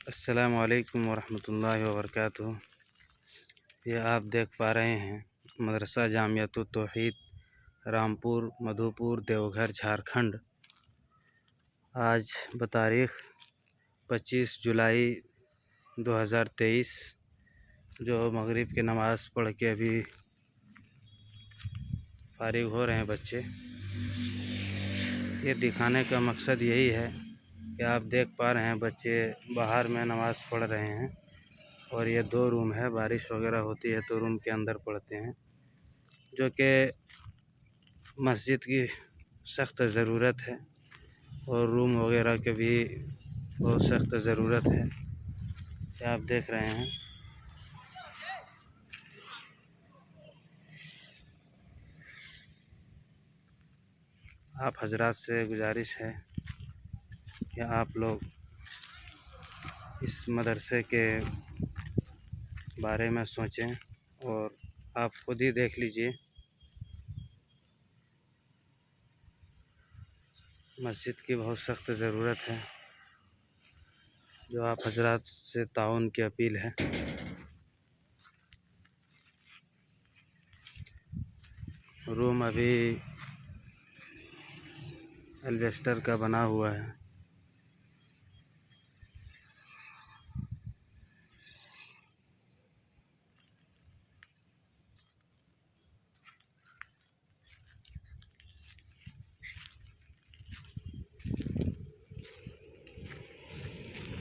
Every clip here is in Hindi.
अस्सलामुअलैकुम वरहमतुल्लाहि वबरकातुहू। ये आप देख पा रहे हैं मदरसा जामियातुत तौहीद रामपुर मधुपुर देवघर झारखंड। आज बतारीख़ 25 जुलाई 2023 जो मगरिब की नमाज़ पढ़ के अभी फारिग हो रहे हैं बच्चे। ये दिखाने का मकसद यही है कि आप देख पा रहे हैं बच्चे बाहर में नमाज़ पढ़ रहे हैं और ये 2 रूम है। बारिश वगैरह होती है तो रूम के अंदर पढ़ते हैं, जो कि मस्जिद की सख्त ज़रूरत है और रूम वगैरह के भी बहुत सख्त ज़रूरत है। ये आप देख रहे हैं। आप हजरात से गुजारिश है कि आप लोग इस मदरसे के बारे में सोचें और आप खुद ही देख लीजिए। मस्जिद की बहुत सख्त ज़रूरत है, जो आप हजरात से ताउन की अपील है। रूम अभी एल्वेस्टर का बना हुआ है।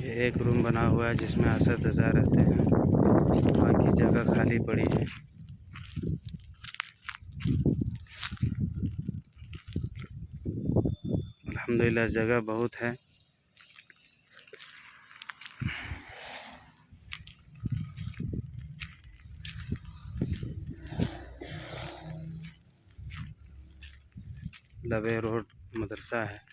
ये एक रूम बना हुआ है जिसमें असद रहते हैं, बाकी जगह खाली पड़ी है। अल्हम्दुलिल्लाह जगह बहुत है। लबे रोड मदरसा है।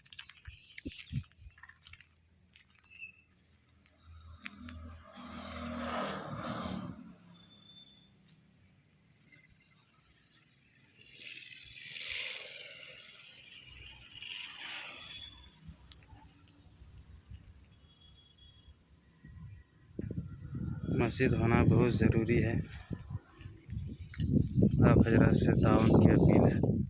मस्जिद होना बहुत ज़रूरी है। आप हजरात से ताउन की अपील है।